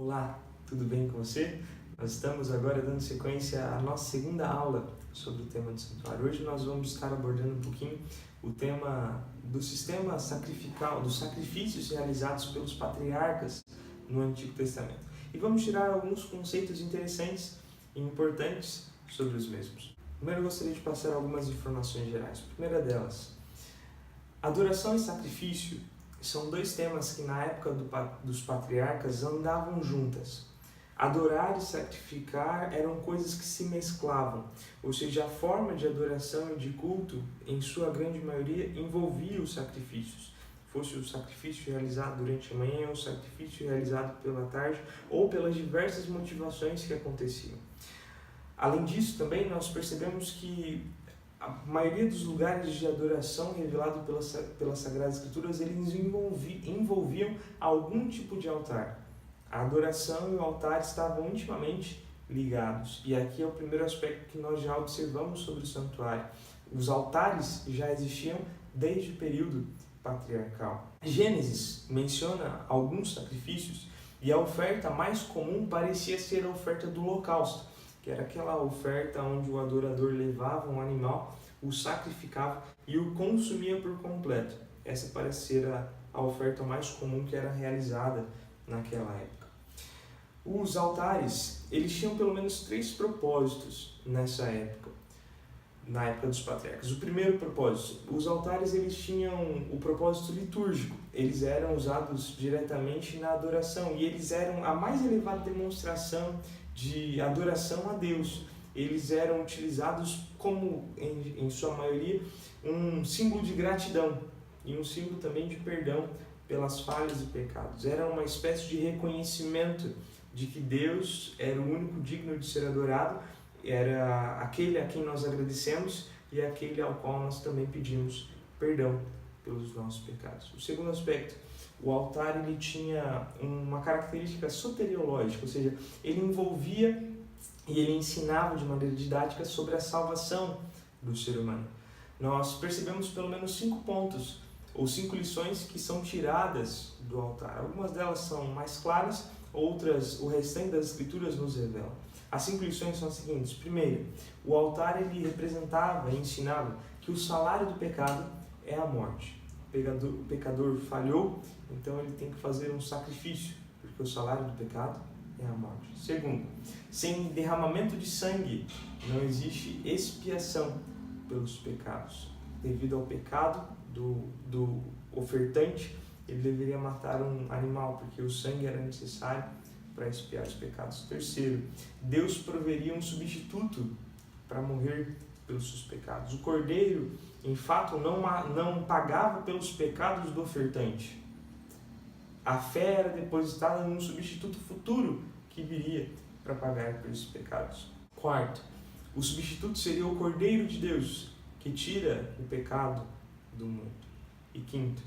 Olá, tudo bem com você? Nós estamos agora dando sequência à nossa segunda aula sobre o tema do santuário. Hoje nós vamos estar abordando um pouquinho o tema do sistema sacrificial, dos sacrifícios realizados pelos patriarcas no Antigo Testamento. E vamos tirar alguns conceitos interessantes e importantes sobre os mesmos. Primeiro eu gostaria de passar algumas informações gerais. A primeira delas, adoração e sacrifício são dois temas que na época dos patriarcas andavam juntas. Adorar e sacrificar eram coisas que se mesclavam, ou seja, a forma de adoração e de culto, em sua grande maioria, envolvia os sacrifícios. Fosse o sacrifício realizado durante a manhã, ou o sacrifício realizado pela tarde, ou pelas diversas motivações que aconteciam. Além disso, também nós percebemos que a maioria dos lugares de adoração revelado pelas Sagradas Escrituras, eles envolviam algum tipo de altar. A adoração e o altar estavam intimamente ligados. E aqui é o primeiro aspecto que nós já observamos sobre o santuário. Os altares já existiam desde o período patriarcal. Gênesis menciona alguns sacrifícios e a oferta mais comum parecia ser a oferta do holocausto, que era aquela oferta onde o adorador levava um animal, o sacrificava e o consumia por completo. Essa parece ser a oferta mais comum que era realizada naquela época. Os altares, eles tinham pelo menos 3 propósitos nessa época, na época dos patriarcas. O primeiro propósito, os altares eles tinham o propósito litúrgico, eles eram usados diretamente na adoração e eles eram a mais elevada demonstração de adoração a Deus. Eles eram utilizados como, em sua maioria, um símbolo de gratidão e um símbolo também de perdão pelas falhas e pecados. Era uma espécie de reconhecimento de que Deus era o único digno de ser adorado, era aquele a quem nós agradecemos e aquele ao qual nós também pedimos perdão pelos nossos pecados. O segundo aspecto, o altar ele tinha uma característica soteriológica, ou seja, ele envolvia e ele ensinava de maneira didática sobre a salvação do ser humano. Nós percebemos pelo menos 5 pontos ou 5 lições que são tiradas do altar. Algumas delas são mais claras, outras o restante das escrituras nos revelam. As 5 lições são as seguintes. Primeiro, o altar ele representava e ensinava que o salário do pecado é a morte. O pecador falhou, então ele tem que fazer um sacrifício, porque o salário do pecado é a morte. Segundo, sem derramamento de sangue não existe expiação pelos pecados. Devido ao pecado do ofertante, ele deveria matar um animal, porque o sangue era necessário para expiar os pecados. Terceiro, Deus proveria um substituto para morrer pelos seus pecados. O cordeiro, em fato, não pagava pelos pecados do ofertante. A fé era depositada num substituto futuro que viria para pagar pelos pecados. Quarto, o substituto seria o Cordeiro de Deus, que tira o pecado do mundo. E quinto,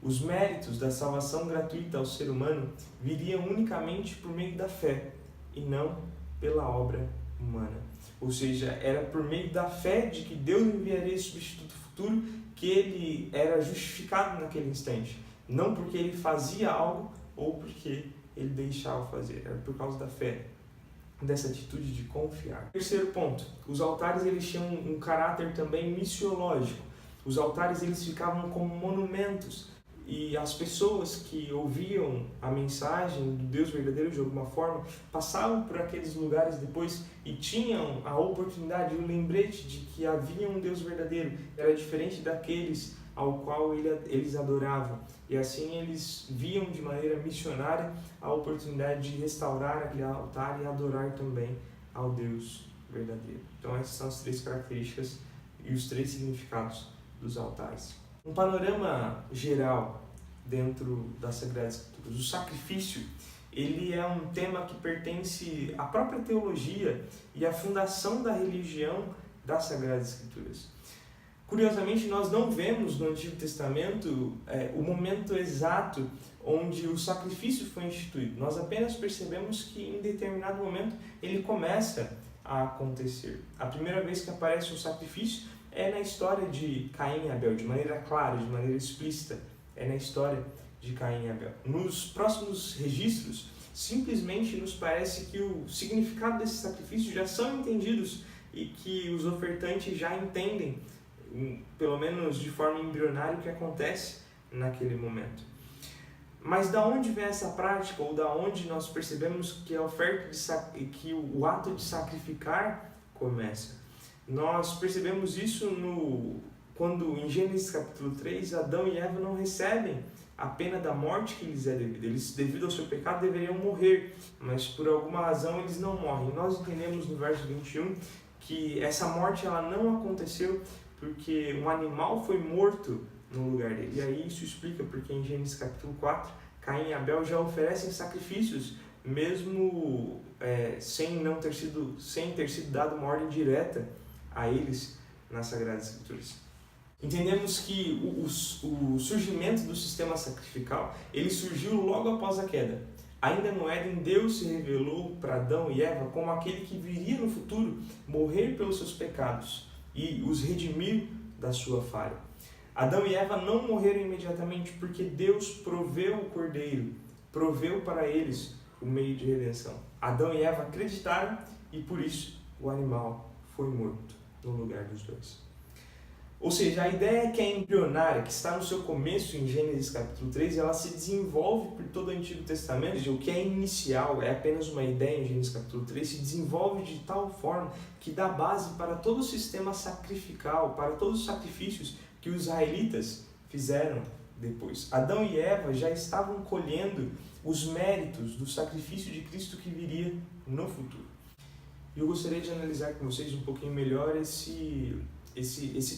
os méritos da salvação gratuita ao ser humano viriam unicamente por meio da fé e não pela obra humana. Ou seja, era por meio da fé de que Deus enviaria esse substituto futuro que ele era justificado naquele instante. Não porque ele fazia algo ou porque ele deixava fazer. Era por causa da fé, dessa atitude de confiar. Terceiro ponto, os altares eles tinham um caráter também missiológico. Os altares eles ficavam como monumentos e as pessoas que ouviam a mensagem do Deus verdadeiro de alguma forma passavam por aqueles lugares depois e tinham a oportunidade, o lembrete de que havia um Deus verdadeiro. Era diferente daqueles ao qual eles adoravam. E assim eles viam de maneira missionária a oportunidade de restaurar aquele altar e adorar também ao Deus verdadeiro. Então essas são as 3 características e os 3 significados dos altares. Um panorama geral dentro das Sagradas Escrituras. O sacrifício, ele é um tema que pertence à própria teologia e à fundação da religião das Sagradas Escrituras. Curiosamente, nós não vemos no Antigo Testamento o momento exato onde o sacrifício foi instituído. Nós apenas percebemos que em determinado momento ele começa a acontecer. A primeira vez que aparece o sacrifício é na história de Caim e Abel, de maneira clara, de maneira explícita. É na história de Caim e Abel. Nos próximos registros, simplesmente nos parece que o significado desses sacrifícios já são entendidos e que os ofertantes já entendem, pelo menos de forma embrionária, o que acontece naquele momento. Mas da onde vem essa prática, ou da onde nós percebemos que a oferta que o ato de sacrificar começa? Nós percebemos isso quando em Gênesis capítulo 3, Adão e Eva não recebem a pena da morte que lhes é devida. Eles, devido ao seu pecado, deveriam morrer, mas por alguma razão eles não morrem. Nós entendemos no verso 21 que essa morte ela não aconteceu porque um animal foi morto no lugar dele. E aí isso explica porque em Gênesis capítulo 4, Caim e Abel já oferecem sacrifícios, mesmo sem ter sido dada uma ordem direta a eles nas Sagradas Escrituras. Entendemos que o surgimento do sistema sacrificial ele surgiu logo após a queda. Ainda no Éden, Deus se revelou para Adão e Eva como aquele que viria no futuro morrer pelos seus pecados e os redimir da sua falha. Adão e Eva não morreram imediatamente porque Deus proveu o cordeiro, proveu para eles o meio de redenção. Adão e Eva acreditaram e por isso o animal foi morto no lugar dos dois. Ou seja, a ideia que é embrionária, que está no seu começo em Gênesis capítulo 3, ela se desenvolve por todo o Antigo Testamento. O que é inicial, é apenas uma ideia em Gênesis capítulo 3, se desenvolve de tal forma que dá base para todo o sistema sacrificial, para todos os sacrifícios que os israelitas fizeram depois. Adão e Eva já estavam colhendo os méritos do sacrifício de Cristo que viria no futuro. E eu gostaria de analisar com vocês um pouquinho melhor esse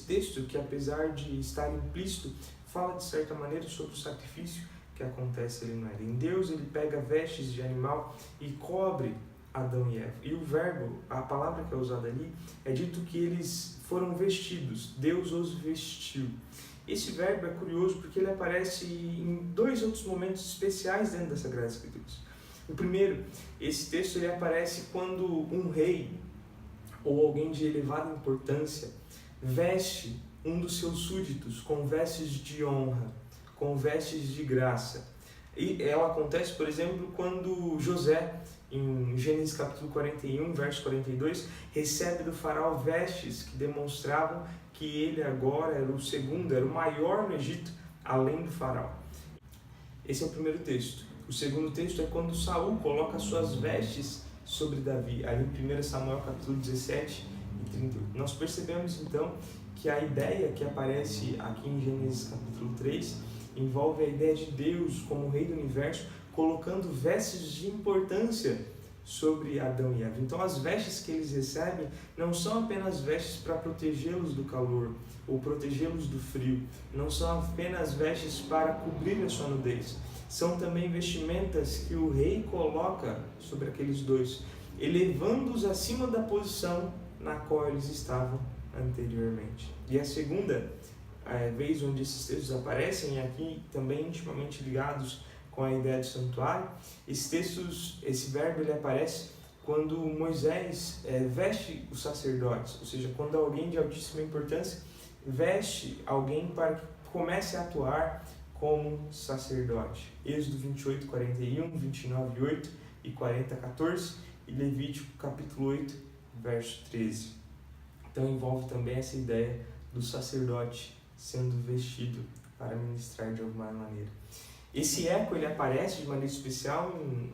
texto que, apesar de estar implícito, fala de certa maneira sobre o sacrifício que acontece ali no Éden. Deus ele pega vestes de animal e cobre Adão e Eva. E o verbo, a palavra que é usada ali, é dito que eles foram vestidos, Deus os vestiu. Esse verbo é curioso porque ele aparece em dois outros momentos especiais dentro das Sagradas Escrituras. O primeiro, esse texto ele aparece quando um rei ou alguém de elevada importância veste um dos seus súditos com vestes de honra, com vestes de graça. E ela acontece, por exemplo, quando José, em Gênesis capítulo 41, verso 42, recebe do faraó vestes que demonstravam que ele agora era o segundo, era o maior no Egito, além do faraó. Esse é o primeiro texto. O segundo texto é quando Saul coloca suas vestes sobre Davi, ali em 1 Samuel capítulo 17 e 38. Nós percebemos então que a ideia que aparece aqui em Gênesis capítulo 3 envolve a ideia de Deus como Rei do Universo, colocando vestes de importância sobre Adão e Eva. Então as vestes que eles recebem não são apenas vestes para protegê-los do calor ou protegê-los do frio, não são apenas vestes para cobrir a sua nudez, são também vestimentas que o rei coloca sobre aqueles dois, elevando-os acima da posição na qual eles estavam anteriormente. E a segunda vez onde esses textos aparecem, aqui também intimamente ligados com a ideia do santuário, esse verbo ele aparece quando Moisés veste os sacerdotes, ou seja, quando alguém de altíssima importância veste alguém para que comece a atuar como sacerdote. Êxodo 28, 41, 29, 8 e 40, 14 e Levítico capítulo 8, verso 13. Então envolve também essa ideia do sacerdote sendo vestido para ministrar de alguma maneira. Esse eco ele aparece de maneira especial em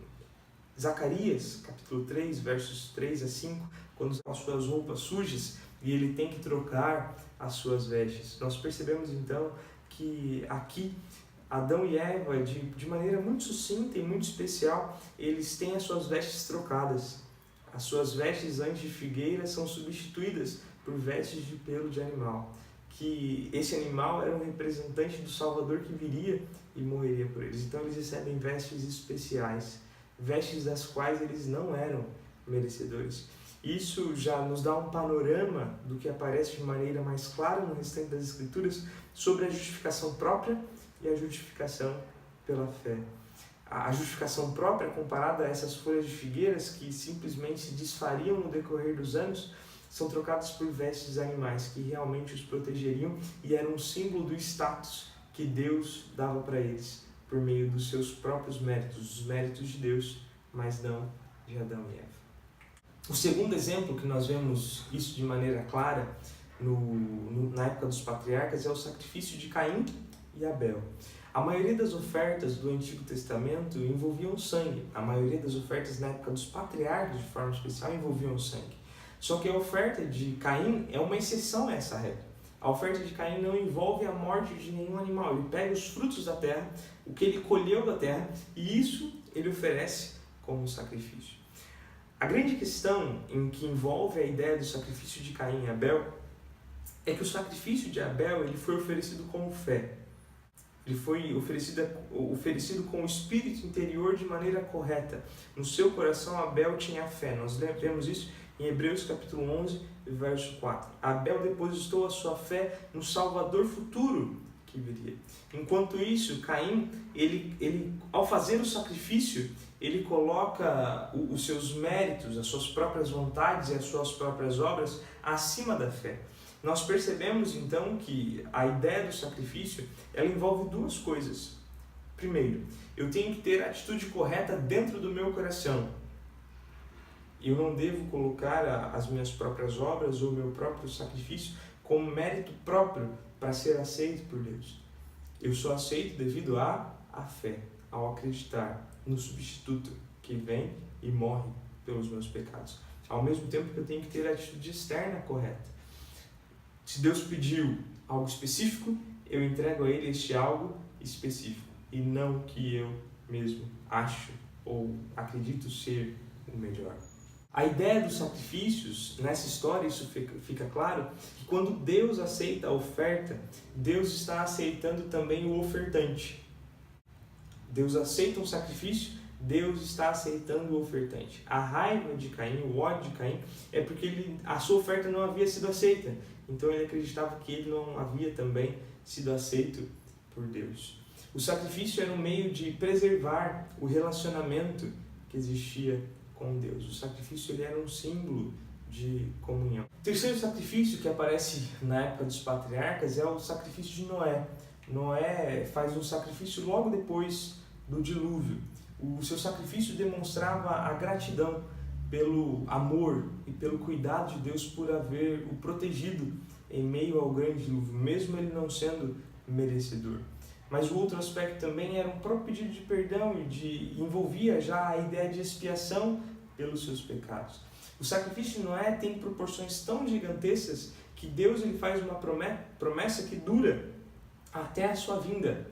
Zacarias, capítulo 3, versos 3 a 5, quando as suas roupas sujas e ele tem que trocar as suas vestes. Nós percebemos então que aqui Adão e Eva, de maneira muito sucinta e muito especial, eles têm as suas vestes trocadas. As suas vestes antes de figueira são substituídas por vestes de pelo de animal, que esse animal era um representante do Salvador que viria e morreria por eles. Então eles recebem vestes especiais, vestes das quais eles não eram merecedores. Isso já nos dá um panorama do que aparece de maneira mais clara no restante das Escrituras sobre a justificação própria e a justificação pela fé. A justificação própria, comparada a essas folhas de figueiras que simplesmente se desfariam no decorrer dos anos, são trocadas por vestes animais que realmente os protegeriam e eram um símbolo do status que Deus dava para eles por meio dos seus próprios méritos, os méritos de Deus mas não de Adão e Eva. O segundo exemplo que nós vemos isso de maneira clara na época dos patriarcas é o sacrifício de Caim e Abel. A maioria das ofertas do Antigo Testamento envolviam sangue. A maioria das ofertas na época dos patriarcas, de forma especial, envolviam sangue. Só que a oferta de Caim é uma exceção a essa regra. A oferta de Caim não envolve a morte de nenhum animal. Ele pega os frutos da terra, o que ele colheu da terra, e isso ele oferece como sacrifício. A grande questão em que envolve a ideia do sacrifício de Caim e Abel é que o sacrifício de Abel ele foi oferecido com fé. Ele foi oferecido com o espírito interior de maneira correta. No seu coração, Abel tinha fé. Nós vemos isso em Hebreus capítulo 11, verso 4. Abel depositou a sua fé no Salvador futuro que viria. Enquanto isso, Caim, ele ao fazer o sacrifício, ele coloca os seus méritos, as suas próprias vontades e as suas próprias obras acima da fé. Nós percebemos então que a ideia do sacrifício ela envolve duas coisas. Primeiro, eu tenho que ter a atitude correta dentro do meu coração. Eu não devo colocar as minhas próprias obras ou o meu próprio sacrifício como mérito próprio para ser aceito por Deus. Eu sou aceito devido à fé, ao acreditar no substituto que vem e morre pelos meus pecados. Ao mesmo tempo que eu tenho que ter a atitude externa correta. Se Deus pediu algo específico, eu entrego a Ele este algo específico e não que eu mesmo acho ou acredito ser o melhor. A ideia dos sacrifícios, nessa história isso fica claro, que quando Deus aceita a oferta, Deus está aceitando também o ofertante. Deus aceita um sacrifício, Deus está aceitando o ofertante. A raiva de Caim, o ódio de Caim, é porque a sua oferta não havia sido aceita. Então ele acreditava que ele não havia também sido aceito por Deus. O sacrifício era um meio de preservar o relacionamento que existia com Deus. O sacrifício ele era um símbolo de comunhão. O terceiro sacrifício que aparece na época dos patriarcas é o sacrifício de Noé. Noé faz um sacrifício logo depois do dilúvio. O seu sacrifício demonstrava a gratidão pelo amor e pelo cuidado de Deus por haver o protegido em meio ao grande dilúvio, mesmo ele não sendo merecedor. Mas o outro aspecto também era um próprio pedido de perdão e envolvia já a ideia de expiação pelos seus pecados. O sacrifício de Noé tem proporções tão gigantescas que Deus ele faz uma promessa que dura até a sua vinda.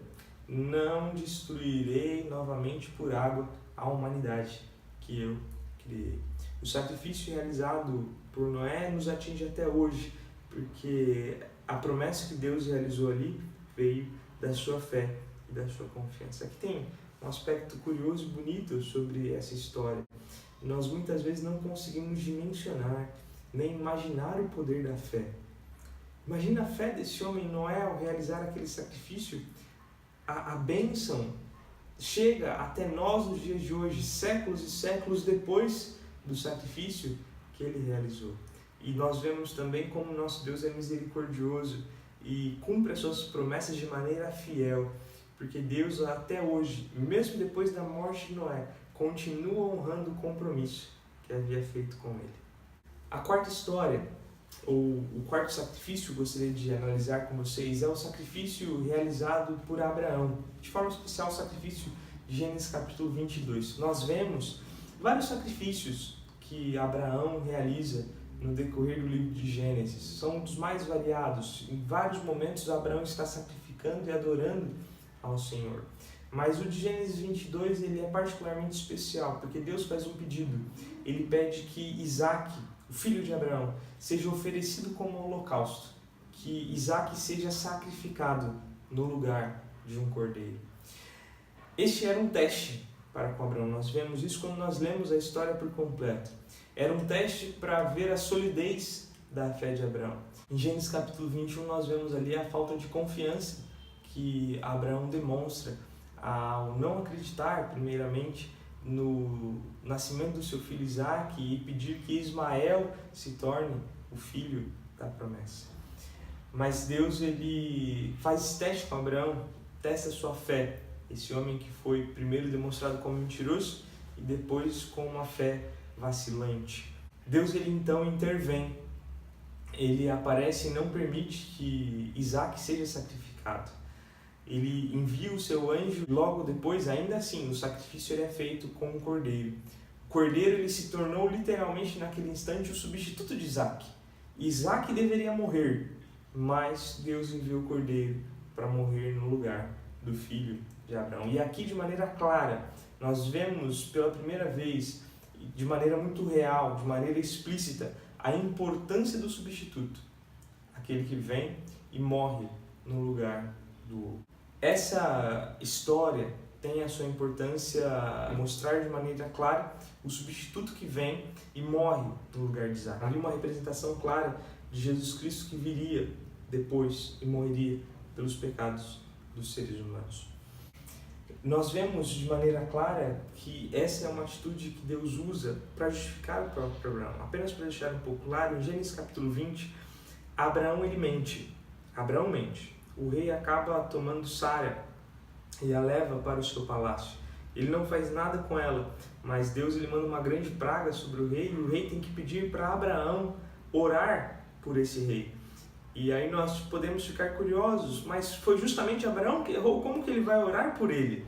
Não destruirei novamente por água a humanidade que eu criei. O sacrifício realizado por Noé nos atinge até hoje, porque a promessa que Deus realizou ali veio da sua fé e da sua confiança. Aqui tem um aspecto curioso e bonito sobre essa história. Nós muitas vezes não conseguimos dimensionar, nem imaginar o poder da fé. Imagina a fé desse homem Noé ao realizar aquele sacrifício. A bênção chega até nós nos dias de hoje, séculos e séculos depois do sacrifício que ele realizou. E nós vemos também como nosso Deus é misericordioso e cumpre as suas promessas de maneira fiel, porque Deus até hoje, mesmo depois da morte de Noé, continua honrando o compromisso que havia feito com ele. A quarta história, ou o quarto sacrifício que eu gostaria de analisar com vocês é o sacrifício realizado por Abraão, de forma especial o sacrifício de Gênesis capítulo 22. Nós vemos vários sacrifícios que Abraão realiza no decorrer do livro de Gênesis. São dos mais variados. Em vários momentos Abraão está sacrificando e adorando ao Senhor. Mas o de Gênesis 22 ele é particularmente especial, porque Deus faz um pedido. Ele pede que Isaac, o filho de Abraão, seja oferecido como holocausto, que Isaac seja sacrificado no lugar de um cordeiro. Este era um teste para com Abraão. Nós vemos isso quando nós lemos a história por completo. Era um teste para ver a solidez da fé de Abraão. Em Gênesis capítulo 21 nós vemos ali a falta de confiança que Abraão demonstra ao não acreditar primeiramente no nascimento do seu filho Isaac e pedir que Ismael se torne o filho da promessa. Mas Deus ele faz esse teste com Abraão, testa a sua fé. Esse homem que foi primeiro demonstrado como mentiroso e depois com uma fé vacilante. Deus ele então intervém, ele aparece e não permite que Isaac seja sacrificado. Ele envia o seu anjo, logo depois, ainda assim, o sacrifício ele é feito com um cordeiro. O cordeiro ele se tornou literalmente naquele instante o substituto de Isaac. Isaac deveria morrer, mas Deus enviou o cordeiro para morrer no lugar do filho de Abraão. E aqui, de maneira clara, nós vemos pela primeira vez, de maneira muito real, de maneira explícita, a importância do substituto, aquele que vem e morre no lugar do outro. Essa história tem a sua importância mostrar de maneira clara o substituto que vem e morre no lugar de Isaac. Ali uma representação clara de Jesus Cristo que viria depois e morreria pelos pecados dos seres humanos. Nós vemos de maneira clara que essa é uma atitude que Deus usa para justificar o próprio Abraão. Apenas para deixar um pouco claro, em Gênesis capítulo 20, Abraão ele mente. Abraão mente. O rei acaba tomando Sara e a leva para o seu palácio. Ele não faz nada com ela, mas Deus ele manda uma grande praga sobre o rei e o rei tem que pedir para Abraão orar por esse rei. E aí nós podemos ficar curiosos, mas foi justamente Abraão que errou, como que ele vai orar por ele?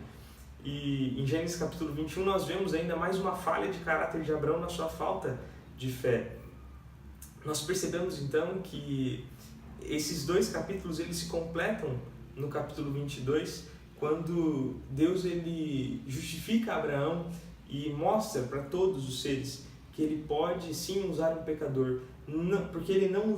E em Gênesis capítulo 21 nós vemos ainda mais uma falha de caráter de Abraão na sua falta de fé. Nós percebemos então que esses dois capítulos eles se completam no capítulo 22, quando Deus ele justifica Abraão e mostra para todos os seres que ele pode sim usar um pecador, porque ele não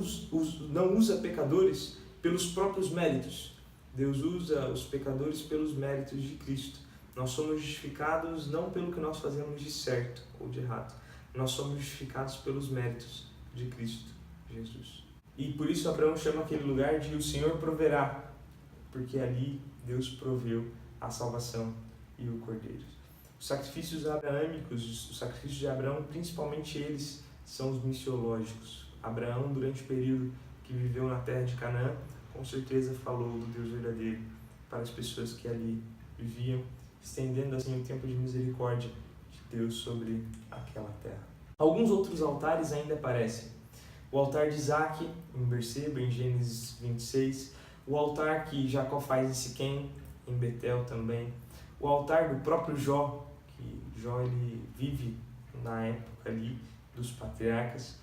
usa pecadores pelos próprios méritos. Deus usa os pecadores pelos méritos de Cristo. Nós somos justificados não pelo que nós fazemos de certo ou de errado. Nós somos justificados pelos méritos de Cristo Jesus. E por isso Abraão chama aquele lugar de o Senhor proverá, porque ali Deus proveu a salvação e o cordeiro. Os sacrifícios abraâmicos, os sacrifícios de Abraão, principalmente eles, são os missiológicos. Abraão, durante o período que viveu na terra de Canaã, com certeza falou do Deus verdadeiro para as pessoas que ali viviam, estendendo assim o tempo de misericórdia de Deus sobre aquela terra. Alguns outros altares ainda aparecem. O altar de Isaac, em Berseba, em Gênesis 26. O altar que Jacó faz em Siquém, em Betel também. O altar do próprio Jó, que Jó ele vive na época ali dos patriarcas.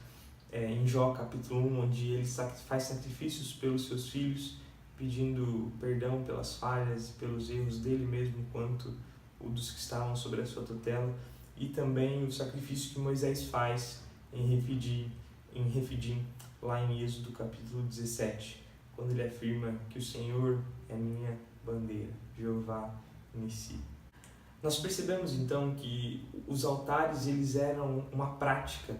Em Jó capítulo 1, onde ele faz sacrifícios pelos seus filhos, pedindo perdão pelas falhas e pelos erros dele mesmo, quanto o dos que estavam sobre a sua tutela. E também o sacrifício que Moisés faz em Refidim, lá em Êxodo capítulo 17, quando ele afirma que o Senhor é minha bandeira, Jeová Nissi. Nós percebemos então que os altares eles eram uma prática.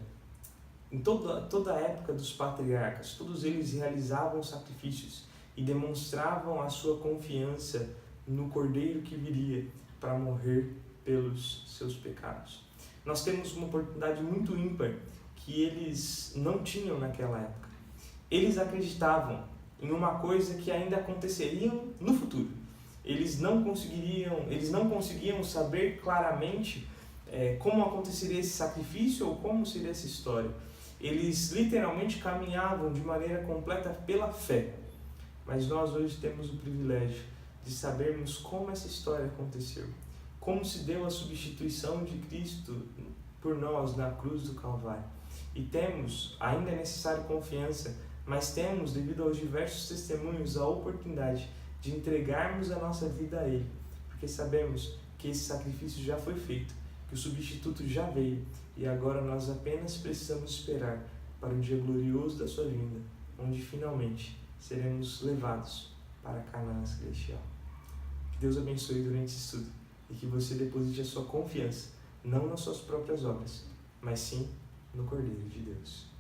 Em toda a época dos patriarcas, todos eles realizavam sacrifícios e demonstravam a sua confiança no Cordeiro que viria para morrer pelos seus pecados. Nós temos uma oportunidade muito ímpar que eles não tinham naquela época. Eles acreditavam em uma coisa que ainda aconteceria no futuro. Eles não conseguiam saber claramente como aconteceria esse sacrifício ou como seria essa história. Eles literalmente caminhavam de maneira completa pela fé. Mas nós hoje temos o privilégio de sabermos como essa história aconteceu. Como se deu a substituição de Cristo por nós na cruz do Calvário. E temos, ainda é necessário confiança, mas temos, devido aos diversos testemunhos, a oportunidade de entregarmos a nossa vida a Ele. Porque sabemos que esse sacrifício já foi feito, que o substituto já veio, e agora nós apenas precisamos esperar para o dia glorioso da sua vinda, onde finalmente seremos levados para Canaã celestial. Que Deus abençoe durante esse estudo e que você deposite a sua confiança, não nas suas próprias obras, mas sim no Cordeiro de Deus.